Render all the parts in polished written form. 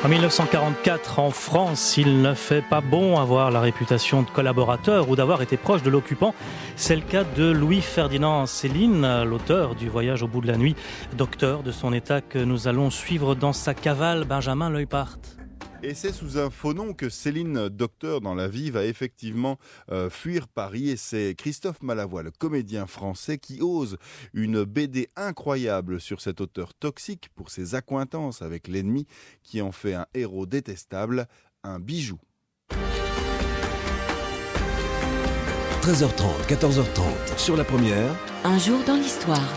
En 1944, en France, il ne fait pas bon avoir la réputation de collaborateur ou d'avoir été proche de l'occupant. C'est le cas de Louis-Ferdinand Céline, l'auteur du Voyage au bout de la nuit, docteur de son état que nous allons suivre dans sa cavale, Benjamin Leuppart. Et c'est sous un faux nom que Céline, docteur dans la vie, va effectivement fuir Paris. Et c'est Christophe Malavoie, le comédien français, qui ose une BD incroyable sur cet auteur toxique pour ses accointances avec l'ennemi, qui en fait un héros détestable, un bijou. 13h30, 14h30, sur la première. Un jour dans l'histoire.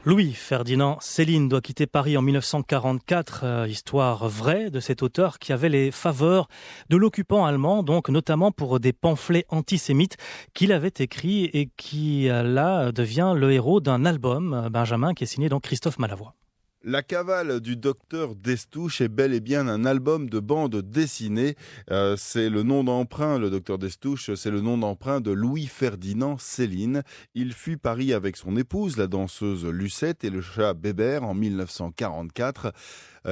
Louis-Ferdinand Céline doit quitter Paris en 1944, histoire vraie de cet auteur qui avait les faveurs de l'occupant allemand, donc notamment pour des pamphlets antisémites qu'il avait écrits et qui là devient le héros d'un album, Benjamin, qui est signé donc Christophe Malavoie. La cavale du docteur Destouches est bel et bien un album de bande dessinée. C'est le nom d'emprunt, le docteur Destouches, c'est le nom d'emprunt de Louis-Ferdinand Céline. Il fuit Paris avec son épouse, la danseuse Lucette, et le chat Bébert en 1944.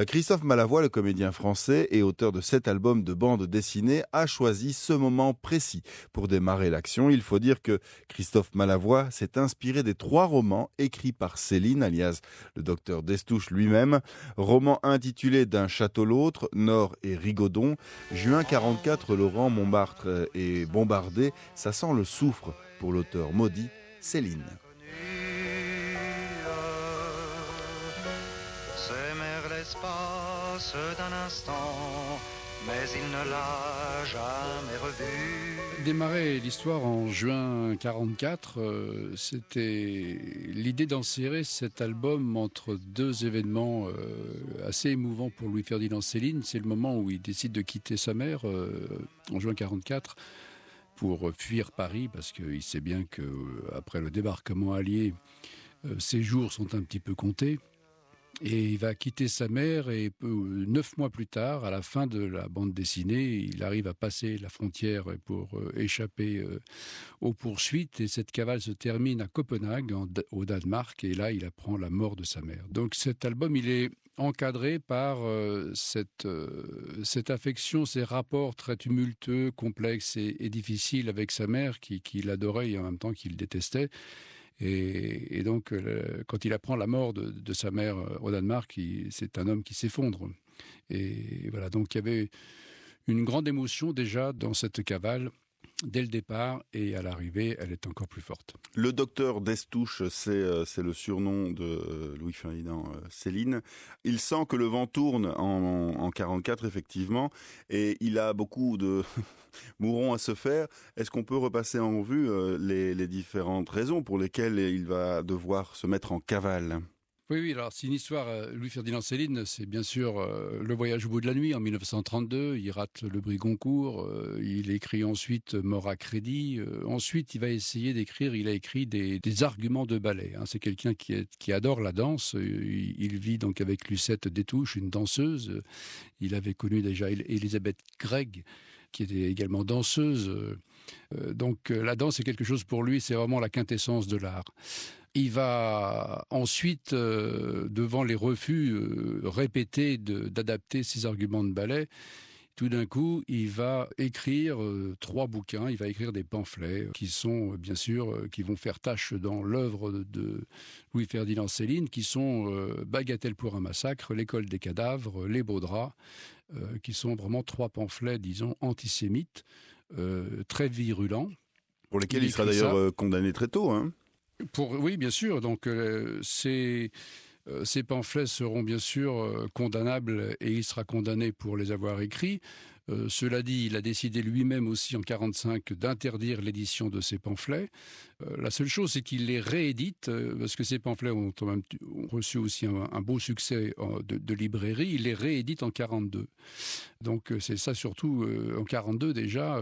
Christophe Malavoie, le comédien français et auteur de cet album de bande dessinée, a choisi ce moment précis pour démarrer l'action. Il faut dire que Christophe Malavoie s'est inspiré des 3 romans écrits par Céline, alias le docteur Destouches lui-même. Roman intitulé D'un château l'autre, Nord et Rigaudon. Juin 44, Laurent Montmartre est bombardé. Ça sent le soufre pour l'auteur maudit Céline. L'espace d'un instant, mais il ne l'a jamais revu. Démarrer l'histoire en juin 44, c'était l'idée d'enserrer cet album entre 2 événements assez émouvants pour Louis-Ferdinand Céline. C'est le moment où il décide de quitter sa mère en juin 44 pour fuir Paris, parce qu'il sait bien qu'après le débarquement allié, ses jours sont un petit peu comptés. Et il va quitter sa mère et 9 mois plus tard, à la fin de la bande dessinée, il arrive à passer la frontière pour échapper aux poursuites. Et cette cavale se termine à Copenhague, au Danemark. Et là, il apprend la mort de sa mère. Donc cet album, il est encadré par cette affection, ces rapports très tumultueux, complexes et difficiles avec sa mère, qu'il adorait et en même temps qu'il détestait. Et donc, quand il apprend la mort de sa mère au Danemark, c'est un homme qui s'effondre. Et voilà, donc il y avait une grande émotion déjà dans cette cavale, dès le départ, et à l'arrivée, elle est encore plus forte. Le docteur Destouches, c'est le surnom de Louis-Ferdinand Céline. Il sent que le vent tourne en 44, effectivement, et il a beaucoup de mourons à se faire. Est-ce qu'on peut repasser en revue les différentes raisons pour lesquelles il va devoir se mettre en cavale ? Oui, alors c'est une histoire, Louis-Ferdinand Céline, c'est bien sûr le Voyage au bout de la nuit en 1932, il rate le prix Goncourt, il écrit ensuite Mort à crédit, ensuite il va essayer d'écrire, il a écrit des arguments de ballet, hein. C'est quelqu'un qui adore la danse, il vit donc avec Lucette Destouches, une danseuse, il avait connu déjà Elisabeth Gregg, qui était également danseuse, donc la danse c'est quelque chose pour lui, c'est vraiment la quintessence de l'art. Il va ensuite, devant les refus répétés d'adapter ses arguments de ballet, tout d'un coup, il va écrire 3 bouquins, il va écrire des pamphlets qui sont, bien sûr, qui vont faire tache dans l'œuvre de Louis-Ferdinand Céline, qui sont Bagatelle pour un massacre, L'école des cadavres, Les beaux draps, qui sont vraiment 3 pamphlets, disons, antisémites, très virulents. Pour lesquels il sera d'ailleurs condamné très tôt, hein. Oui, bien sûr. Donc, ces pamphlets seront bien sûr condamnables et il sera condamné pour les avoir écrits. Cela dit, il a décidé lui-même aussi en 1945 d'interdire l'édition de ces pamphlets. La seule chose, c'est qu'il les réédite, parce que ces pamphlets ont reçu aussi un beau succès de librairie. Il les réédite en 1942. Donc c'est ça surtout, en 1942 déjà,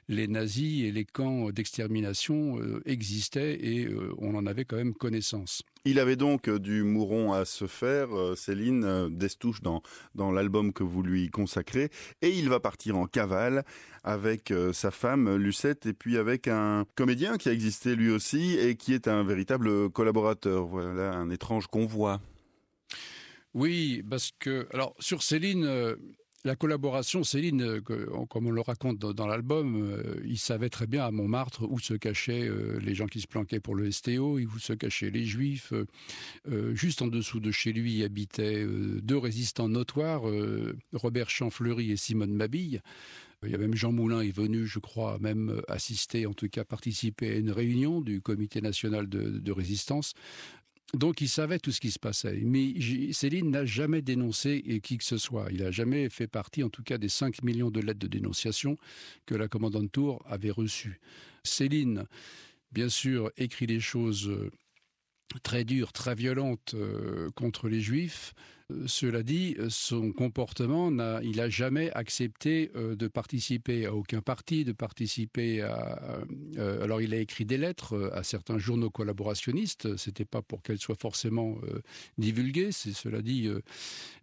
les nazis et les camps d'extermination existaient et on en avait quand même connaissance. Il avait donc du mouron à se faire, Céline Destouches, dans l'album que vous lui consacrez. Et il va partir en cavale avec sa femme Lucette et puis avec un comédien qui a existé lui aussi et qui est un véritable collaborateur. Voilà un étrange convoi. Oui, parce que, alors, sur Céline, la collaboration, Céline, comme on le raconte dans l'album, il savait très bien à Montmartre où se cachaient les gens qui se planquaient pour le STO, où se cachaient les Juifs. Juste en dessous de chez lui habitaient deux résistants notoires, Robert Champfleury et Simone Mabille. Il y a même Jean Moulin est venu, je crois, même assister, en tout cas participer à une réunion du Comité national de résistance. Donc il savait tout ce qui se passait. Mais Céline n'a jamais dénoncé qui que ce soit. Il n'a jamais fait partie, en tout cas, des 5 millions de lettres de dénonciation que la commandante Tours avait reçues. Céline, bien sûr, écrit des choses très dures, très violentes contre les Juifs. Cela dit, son comportement, il n'a jamais accepté de participer à aucun parti, de participer à... alors il a écrit des lettres à certains journaux collaborationnistes, c'était pas pour qu'elles soient forcément divulguées, cela dit,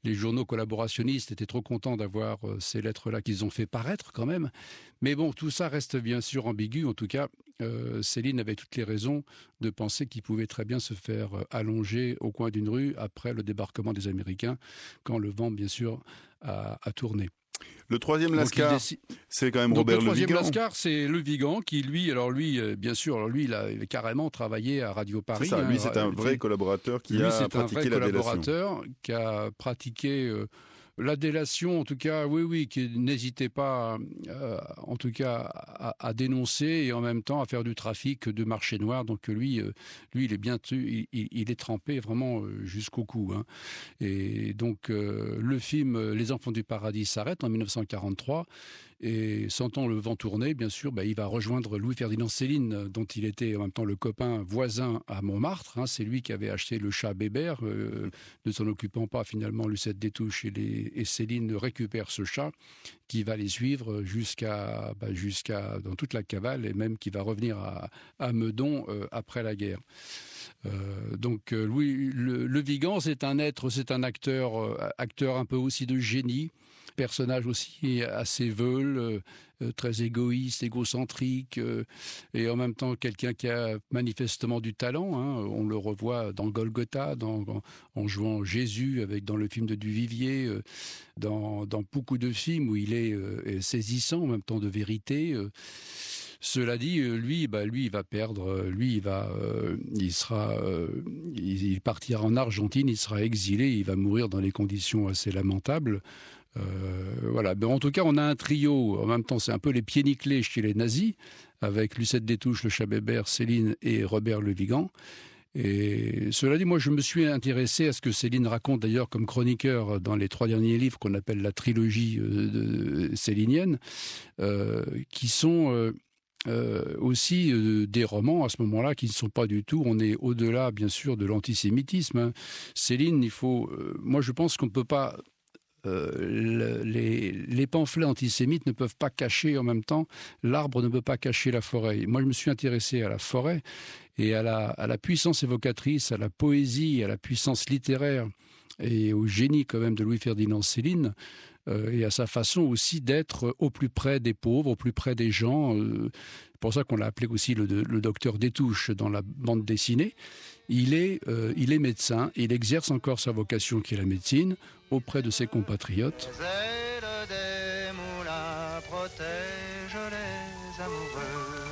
les journaux collaborationnistes étaient trop contents d'avoir ces lettres-là qu'ils ont fait paraître quand même. Mais bon, tout ça reste bien sûr ambigu, en tout cas, Céline avait toutes les raisons de penser qu'il pouvait très bien se faire allonger au coin d'une rue après le débarquement des Américains, quand le vent, bien sûr, a tourné. Le troisième Lascar, c'est quand même Robert Le Vigan. Le troisième Lascar, c'est Le Vigan qui, bien sûr, il a carrément travaillé à Radio Paris. C'est ça, lui, c'est un vrai collaborateur qui a pratiqué la délation. Qui a pratiqué... la délation, en tout cas, oui, qui n'hésitait pas, en tout cas, à dénoncer et en même temps à faire du trafic de marché noir. Donc lui, il est trempé vraiment jusqu'au cou. Hein. Et donc le film Les Enfants du Paradis s'arrête en 1943. Et sentant le vent tourner, bien sûr, il va rejoindre Louis-Ferdinand Céline, dont il était en même temps le copain voisin à Montmartre. Hein. C'est lui qui avait acheté le chat Bébert, ne s'en occupant pas finalement Lucette Détouche et Céline récupère ce chat qui va les suivre jusqu'à dans toute la cavale et même qui va revenir à Meudon après la guerre. Donc Louis Le Vigan, c'est un acteur un peu aussi de génie. Personnage aussi assez veule, très égoïste, égocentrique, et en même temps quelqu'un qui a manifestement du talent. Hein. On le revoit dans Golgotha, en jouant Jésus dans le film de Duvivier, dans beaucoup de films où il est saisissant en même temps de vérité. Cela dit, lui, il va perdre. Il partira en Argentine, il sera exilé, il va mourir dans des conditions assez lamentables. Voilà. Mais en tout cas, on a un trio. En même temps, c'est un peu les pieds nickelés chez les nazis, avec Lucette Détouche, le chat Bébert, Céline et Robert Le Vigan. Et cela dit, moi, je me suis intéressé à ce que Céline raconte d'ailleurs comme chroniqueur dans les 3 derniers livres qu'on appelle la trilogie célinienne, qui sont aussi des romans à ce moment-là qui ne sont pas du tout. On est au-delà, bien sûr, de l'antisémitisme. Hein. Céline, moi, je pense qu'on ne peut pas. Les pamphlets antisémites ne peuvent pas cacher en même temps, l'arbre ne peut pas cacher la forêt. Moi, je me suis intéressé à la forêt et à la puissance évocatrice, à la poésie, à la puissance littéraire et au génie quand même de Louis-Ferdinand Céline, et à sa façon aussi d'être au plus près des pauvres, au plus près des gens. C'est pour ça qu'on l'a appelé aussi le docteur Détouche dans la bande dessinée. Il est médecin, il exerce encore sa vocation qui est la médecine auprès de ses compatriotes. Les ailes des moulins protègent les amoureux.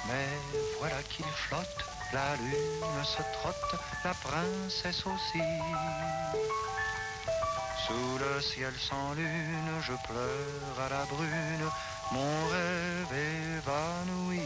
Mais voilà qu'il flotte, la lune se trotte, la princesse aussi. Sous le ciel sans lune, je pleure à la brune, mon rêve évanoui.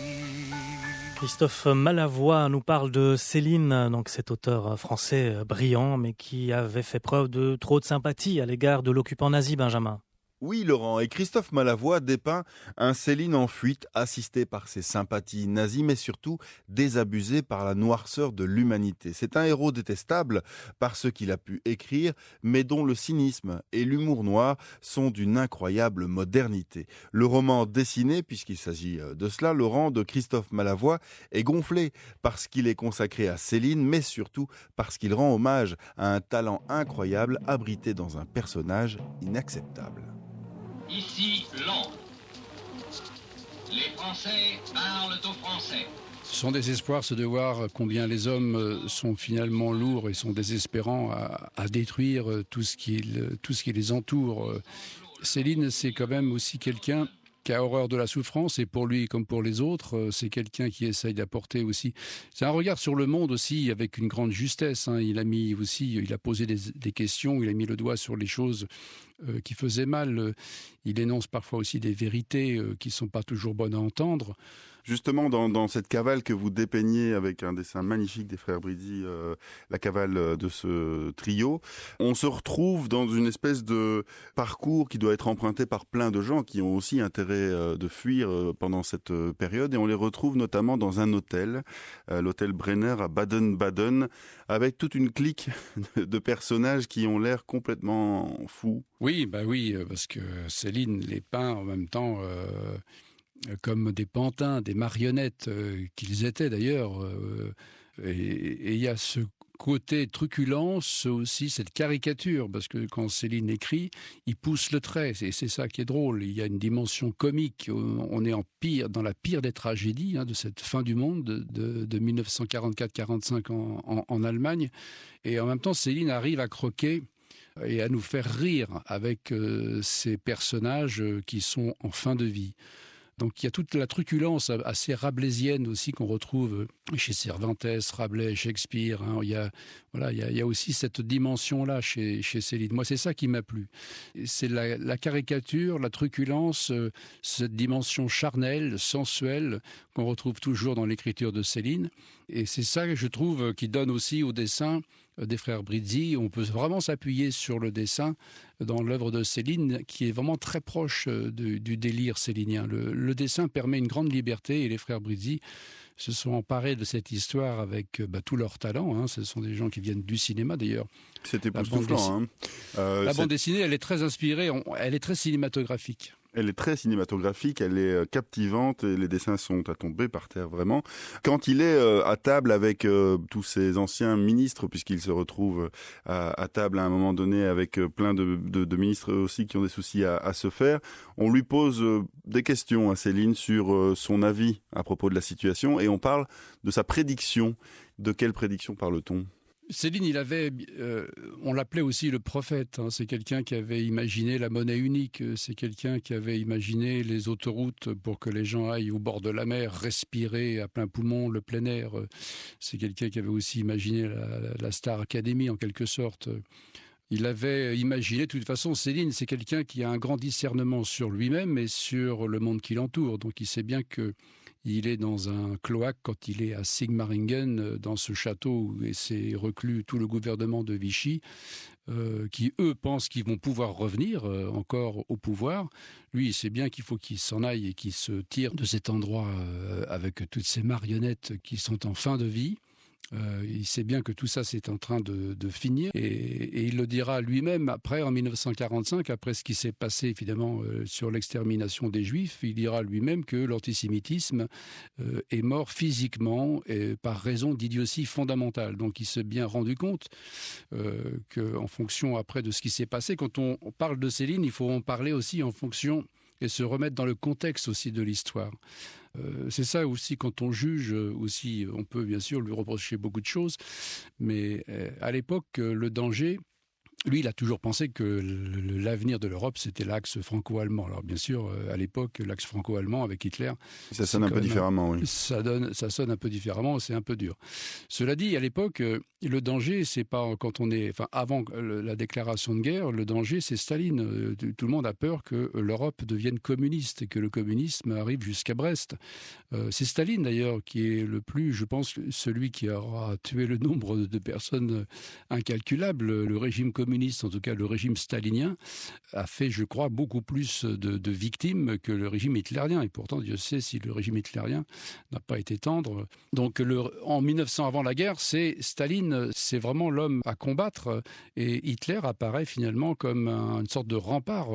Christophe Malavoie nous parle de Céline, donc cet auteur français brillant, mais qui avait fait preuve de trop de sympathie à l'égard de l'occupant nazi, Benjamin. Oui, Laurent, et Christophe Malavoie dépeint un Céline en fuite, assisté par ses sympathies nazies, mais surtout désabusé par la noirceur de l'humanité. C'est un héros détestable par ce qu'il a pu écrire, mais dont le cynisme et l'humour noir sont d'une incroyable modernité. Le roman dessiné, puisqu'il s'agit de cela, Laurent, de Christophe Malavoie, est gonflé parce qu'il est consacré à Céline, mais surtout parce qu'il rend hommage à un talent incroyable abrité dans un personnage inacceptable. Ici Londres. Les Français parlent aux Français. Son désespoir, c'est de voir combien les hommes sont finalement lourds et sont désespérants à détruire tout ce qui les entoure. Céline, c'est quand même aussi quelqu'un qui a horreur de la souffrance, et pour lui comme pour les autres, c'est quelqu'un qui essaye d'apporter aussi. C'est un regard sur le monde aussi avec une grande justesse. Il a posé des questions, il a mis le doigt sur les choses qui faisaient mal. Il énonce parfois aussi des vérités qui ne sont pas toujours bonnes à entendre. Justement, dans cette cavale que vous dépeignez avec un dessin magnifique des frères Brizzi, la cavale de ce trio, on se retrouve dans une espèce de parcours qui doit être emprunté par plein de gens qui ont aussi intérêt de fuir pendant cette période, et on les retrouve notamment dans un hôtel, l'hôtel Brenner à Baden-Baden, avec toute une clique de personnages qui ont l'air complètement fous. Oui, parce que Céline les peint en même temps comme des pantins, des marionnettes qu'ils étaient d'ailleurs. Et il y a ce côté truculence aussi, cette caricature, parce que quand Céline écrit, il pousse le trait, et c'est ça qui est drôle. Il y a une dimension comique, on est dans la pire des tragédies de cette fin du monde de 1944-45 en Allemagne, et en même temps Céline arrive à croquer et à nous faire rire avec ces personnages qui sont en fin de vie. Donc il y a toute la truculence assez rabelaisienne aussi qu'on retrouve chez Cervantes, Rabelais, Shakespeare. Il y a aussi cette dimension-là chez Céline. Moi, c'est ça qui m'a plu. C'est la caricature, la truculence, cette dimension charnelle, sensuelle qu'on retrouve toujours dans l'écriture de Céline. Et c'est ça que je trouve qui donne aussi au dessin des frères Brizzi. On peut vraiment s'appuyer sur le dessin dans l'œuvre de Céline, qui est vraiment très proche du délire célinien. Le dessin permet une grande liberté, et les frères Brizzi se sont emparés de cette histoire avec tout leur talent. Ce sont des gens qui viennent du cinéma d'ailleurs. C'est époustouflant. La bande dessinée, elle est très inspirée, elle est très cinématographique. Elle est très cinématographique, elle est captivante, et les dessins sont à tomber par terre vraiment. Quand il est à table avec tous ces anciens ministres, puisqu'il se retrouve à table à un moment donné avec plein de ministres aussi qui ont des soucis à se faire, on lui pose des questions à Céline sur son avis à propos de la situation, et on parle de sa prédiction. De quelle prédiction parle-t-on ? Céline, on l'appelait aussi le prophète. C'est quelqu'un qui avait imaginé la monnaie unique. C'est quelqu'un qui avait imaginé les autoroutes pour que les gens aillent au bord de la mer, respirer à plein poumon le plein air. C'est quelqu'un qui avait aussi imaginé la Star Academy, en quelque sorte. Il avait imaginé, de toute façon, Céline, c'est quelqu'un qui a un grand discernement sur lui-même et sur le monde qui l'entoure. Donc il sait bien qu'il est dans un cloaque quand il est à Sigmaringen, dans ce château où s'est reclus tout le gouvernement de Vichy, qui, eux, pensent qu'ils vont pouvoir revenir encore au pouvoir. Lui, il sait bien qu'il faut qu'il s'en aille et qu'il se tire de cet endroit avec toutes ces marionnettes qui sont en fin de vie. Il sait bien que tout ça, c'est en train de finir. Et il le dira lui-même après, en 1945, après ce qui s'est passé, évidemment, sur l'extermination des Juifs. Il dira lui-même que l'antisémitisme est mort physiquement et par raison d'idiotie fondamentale. Donc il s'est bien rendu compte qu'en fonction, après, de ce qui s'est passé, quand on parle de Céline, il faut en parler aussi en fonction et se remettre dans le contexte aussi de l'histoire. C'est ça aussi, quand on juge aussi, on peut bien sûr lui reprocher beaucoup de choses, mais à l'époque, le danger, lui, il a toujours pensé que l'avenir de l'Europe, c'était l'axe franco-allemand. Alors bien sûr, à l'époque, l'axe franco-allemand avec Hitler... Ça sonne un peu différemment, oui. Ça sonne un peu différemment, c'est un peu dur. Cela dit, à l'époque, le danger, c'est pas quand on est... Enfin, avant la déclaration de guerre, le danger, c'est Staline. Tout le monde a peur que l'Europe devienne communiste et que le communisme arrive jusqu'à Brest. C'est Staline, d'ailleurs, qui est le plus, je pense, celui qui aura tué le nombre de personnes incalculables. Le régime communiste, en tout cas le régime stalinien, a fait, je crois, beaucoup plus de victimes que le régime hitlérien. Et pourtant, Dieu sait si le régime hitlérien n'a pas été tendre. Donc, en 1900, avant la guerre, c'est Staline, c'est vraiment l'homme à combattre. Et Hitler apparaît finalement comme une sorte de rempart.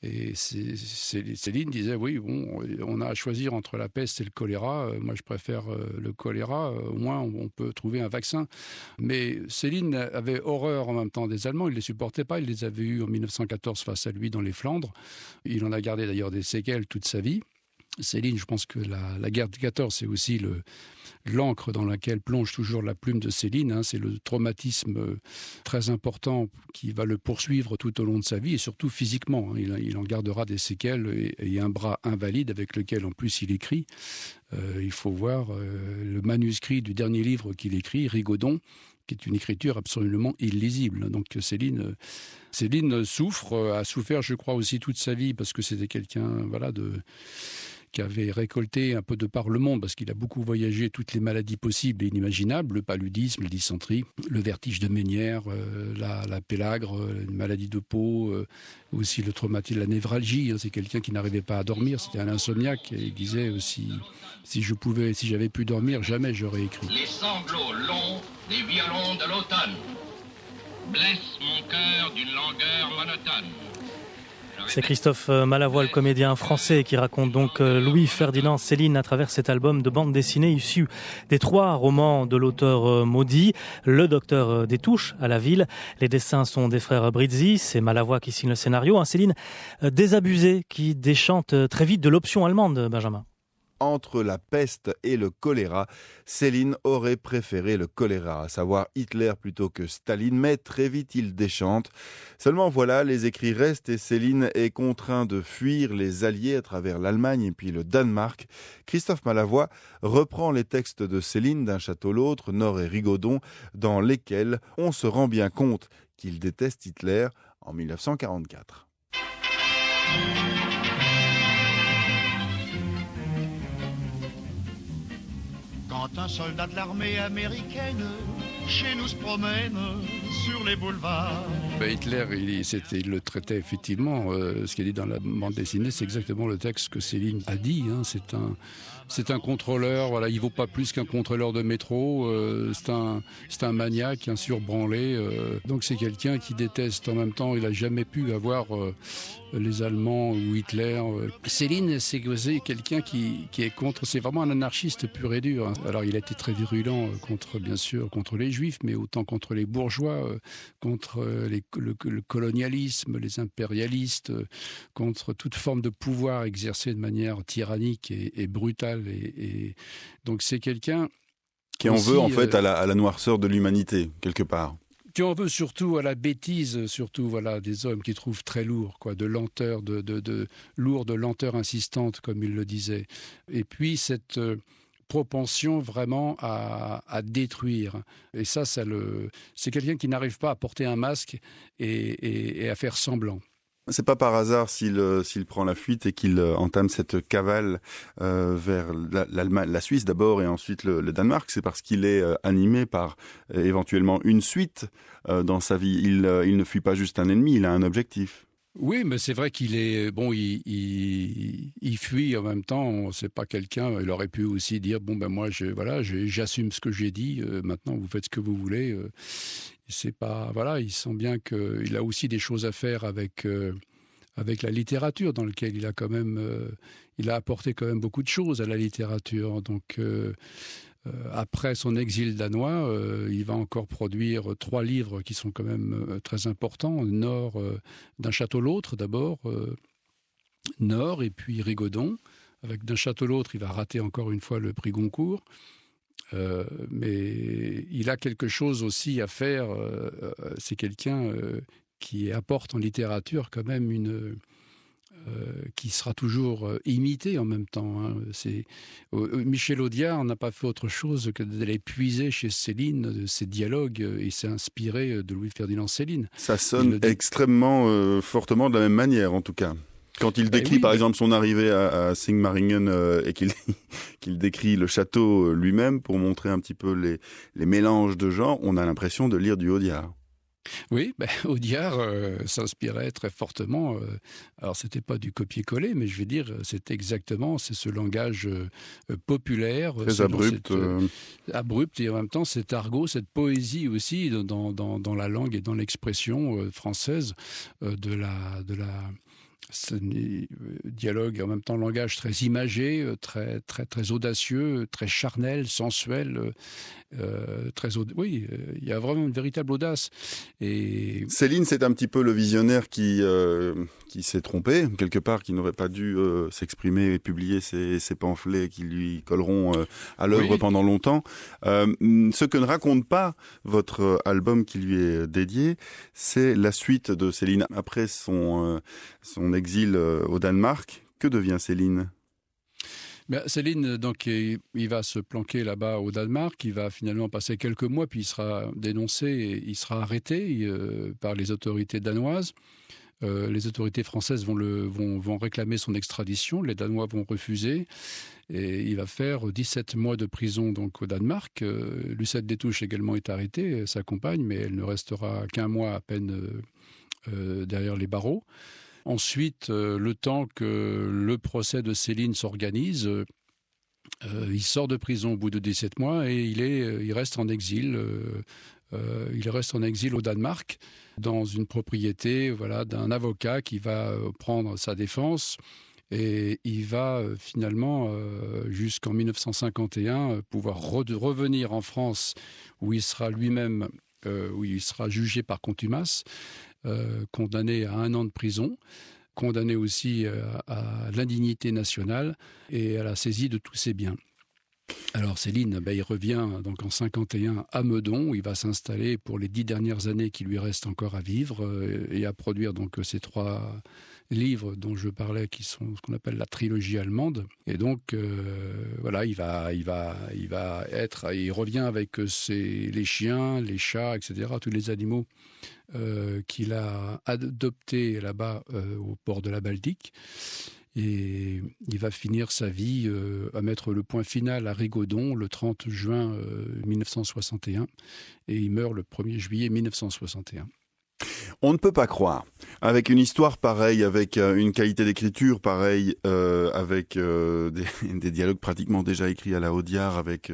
Et Céline disait, oui, bon, on a à choisir entre la peste et le choléra. Moi, je préfère le choléra. Au moins, on peut trouver un vaccin. Mais Céline avait horreur en même temps des Allemands. Il ne les supportait pas. Il les avait eus en 1914 face à lui dans les Flandres. Il en a gardé d'ailleurs des séquelles toute sa vie. Céline, je pense que la guerre de 14, c'est aussi l'encre dans laquelle plonge toujours la plume de Céline. Hein. C'est le traumatisme très important qui va le poursuivre tout au long de sa vie, et surtout physiquement. Hein. Il en gardera des séquelles et un bras invalide avec lequel en plus il écrit. Il faut voir le manuscrit du dernier livre qu'il écrit, Rigaudon, qui est une écriture absolument illisible. Donc Céline souffre, a souffert, je crois, aussi toute sa vie, parce que c'était quelqu'un qui avait récolté un peu de par le monde, parce qu'il a beaucoup voyagé, toutes les maladies possibles et inimaginables, le paludisme, la dysenterie, le vertige de Ménière, la pélagre, une maladie de peau, aussi le traumatisme, la névralgie. C'est quelqu'un qui n'arrivait pas à dormir, c'était un insomniaque, et il disait aussi, si j'avais pu dormir, jamais j'aurais écrit. Les sanglots longs des violons de l'automne blessent mon cœur d'une langueur monotone. C'est Christophe Malavoie, le comédien français, qui raconte donc Louis-Ferdinand Céline à travers cet album de bande dessinée issu des 3 romans de l'auteur maudit, Le Docteur des Touches à la ville. Les dessins sont des frères Brizzi, c'est Malavoie qui signe le scénario. Un Céline désabusé qui déchante très vite de l'option allemande, Benjamin. Entre la peste et le choléra, Céline aurait préféré le choléra, à savoir Hitler plutôt que Staline, mais très vite il déchante. Seulement voilà, les écrits restent et Céline est contraint de fuir les Alliés à travers l'Allemagne et puis le Danemark. Christophe Malavoie reprend les textes de Céline d'un château l'autre, Nord et Rigaudon, dans lesquels on se rend bien compte qu'il déteste Hitler en 1944. Quand un soldat de l'armée américaine chez nous se promène sur les boulevards. Hitler, il le traitait effectivement. Ce qu'il dit dans la bande dessinée, c'est exactement le texte que Céline a dit. Hein. C'est un contrôleur. Voilà, il vaut pas plus qu'un contrôleur de métro. C'est un maniaque, un surbranlé. Donc c'est quelqu'un qui déteste. En même temps, il a jamais pu avoir les Allemands ou Hitler. Céline, c'est quelqu'un qui est contre. C'est vraiment un anarchiste pur et dur. Hein. Alors il a été très virulent bien sûr contre les Juifs, mais autant contre les bourgeois, contre le colonialisme, les impérialistes, contre toute forme de pouvoir exercé de manière tyrannique et brutale. Et donc c'est quelqu'un qui en veut en fait à la noirceur de l'humanité, quelque part. Qui en veut surtout à la bêtise, surtout voilà, des hommes qui trouvent très lourd, quoi, de lenteur, lourd, de lenteur insistante, comme il le disait. Et puis cette propension vraiment à détruire. Et ça c'est quelqu'un qui n'arrive pas à porter un masque et à faire semblant. C'est pas par hasard s'il prend la fuite et qu'il entame cette cavale vers l'Allemagne, la Suisse d'abord et ensuite le Danemark. C'est parce qu'il est animé par éventuellement une suite dans sa vie. Il ne fuit pas juste un ennemi, il a un objectif. Oui, mais c'est vrai qu'il est il fuit en même temps. C'est pas quelqu'un. Il aurait pu aussi dire moi j'assume ce que j'ai dit. Maintenant vous faites ce que vous voulez. C'est pas il sent bien qu'il a aussi des choses à faire avec la littérature, dans laquelle il a quand même il a apporté quand même beaucoup de choses à la littérature. Donc après son exil danois, il va encore produire 3 livres qui sont quand même très importants. Nord, d'un château l'autre d'abord, Nord et puis Rigaudon. Avec d'un château l'autre, il va rater encore une fois le prix Goncourt. Mais il a quelque chose aussi à faire. C'est quelqu'un qui apporte en littérature quand même qui sera toujours imité en même temps. Hein. Michel Audiard n'a pas fait autre chose que d'aller puiser chez Céline ses dialogues et s'est inspiré de Louis-Ferdinand Céline. Ça sonne extrêmement fortement de la même manière en tout cas. Quand il décrit par exemple son arrivée à Sigmaringen et qu'il décrit le château lui-même pour montrer un petit peu les mélanges de genres, on a l'impression de lire du Audiard. Oui, Audiard s'inspirait très fortement. Alors, c'était pas du copier-coller, mais je vais dire, c'est ce langage populaire. Très abrupt. Abrupt, et en même temps, cet argot, cette poésie aussi dans la langue et dans l'expression française de C'est un dialogue, en même temps langage très imagé, très, très, très audacieux, très charnel, sensuel. Oui, il y a vraiment une véritable audace. Et Céline, c'est un petit peu le visionnaire qui s'est trompé, quelque part, qui n'aurait pas dû s'exprimer et publier ces pamphlets qui lui colleront à l'œuvre oui. pendant longtemps. Ce que ne raconte pas votre album qui lui est dédié, c'est la suite de Céline. Après son exil au Danemark, que devient Céline ? Céline, donc, il va se planquer là-bas au Danemark, il va finalement passer quelques mois, puis il sera dénoncé, et il sera arrêté par les autorités danoises. Les autorités françaises vont réclamer son extradition, les Danois vont refuser, et il va faire 17 mois de prison donc, au Danemark. Lucette Destouches également est arrêtée, sa compagne, mais elle ne restera qu'un mois à peine derrière les barreaux. Ensuite, le temps que le procès de Céline s'organise, il sort de prison au bout de 17 mois et il reste en exil. Il reste en exil au Danemark, dans une propriété d'un avocat qui va prendre sa défense. Et il va finalement, jusqu'en 1951, pouvoir revenir en France, où il sera lui-même, où il sera jugé par contumace. Condamné à 1 an de prison, condamné aussi à l'indignité nationale et à la saisie de tous ses biens. Alors Céline, il revient donc en 51 à Meudon, où il va s'installer pour les 10 dernières années qui lui restent encore à vivre et à produire donc ces 3 livres dont je parlais, qui sont ce qu'on appelle la trilogie allemande. Et donc il revient avec les chiens, les chats, etc., tous les animaux qu'il a adoptés là-bas au port de la Baltique. Et il va finir sa vie à mettre le point final à Rigaudon le 30 juin 1961 et il meurt le 1er juillet 1961. On ne peut pas croire, avec une histoire pareille, avec une qualité d'écriture pareille, avec des dialogues pratiquement déjà écrits à la Audiard, avec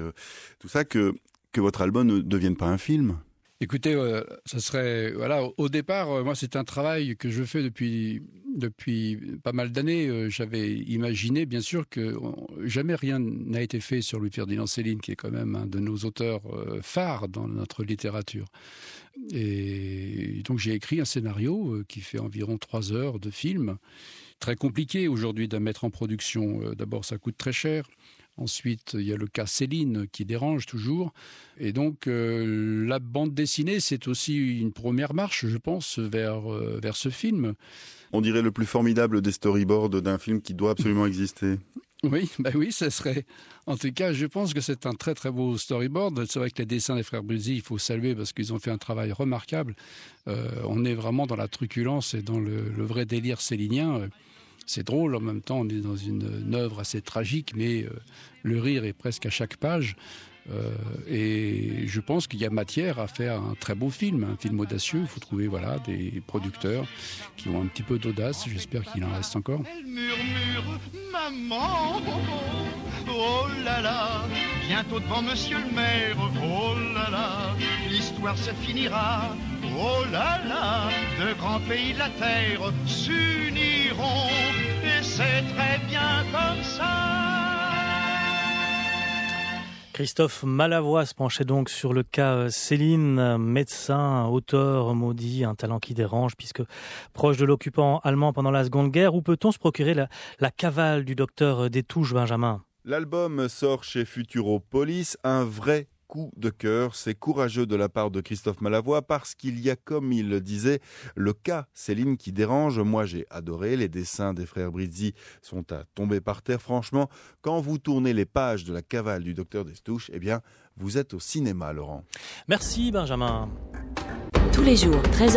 tout ça, que votre album ne devienne pas un film. Écoutez, ça serait au départ, moi c'est un travail que je fais depuis pas mal d'années. J'avais imaginé, bien sûr, que jamais rien n'a été fait sur Louis-Ferdinand Céline, qui est quand même un de nos auteurs phares dans notre littérature. Et donc j'ai écrit un scénario qui fait environ 3 heures de film, très compliqué aujourd'hui à mettre en production. D'abord, ça coûte très cher. Ensuite, il y a le cas Céline qui dérange toujours. Et donc, la bande dessinée, c'est aussi une première marche, je pense, vers ce film. On dirait le plus formidable des storyboards d'un film qui doit absolument exister. Oui, ça serait... En tout cas, je pense que c'est un très très beau storyboard. C'est vrai que les dessins des frères Brizzi, il faut saluer parce qu'ils ont fait un travail remarquable. On est vraiment dans la truculence et dans le vrai délire célinien. C'est drôle, en même temps, on est dans une œuvre assez tragique, mais le rire est presque à chaque page. Et je pense qu'il y a matière à faire un très beau film, un film audacieux. Il faut trouver des producteurs qui ont un petit peu d'audace. J'espère qu'il en reste encore. Elle murmure, maman, oh là là, bientôt devant monsieur le maire, oh là là, l'histoire se finira, oh là là, de grands pays de la terre s'uniront, et c'est très bien comme ça. Christophe Malavoie se penchait donc sur le cas Céline, médecin, auteur maudit, un talent qui dérange puisque proche de l'occupant allemand pendant la Seconde Guerre. Où peut-on se procurer la cavale du docteur Destouches, Benjamin ? L'album sort chez Futuropolis, un vrai coup de cœur. C'est courageux de la part de Christophe Malavoie parce qu'il y a, comme il le disait, le cas Céline qui dérange. Moi, j'ai adoré. Les dessins des frères Brizzi sont à tomber par terre. Franchement, quand vous tournez les pages de la cavale du docteur Destouches, vous êtes au cinéma, Laurent. Merci, Benjamin. Tous les jours, 13h.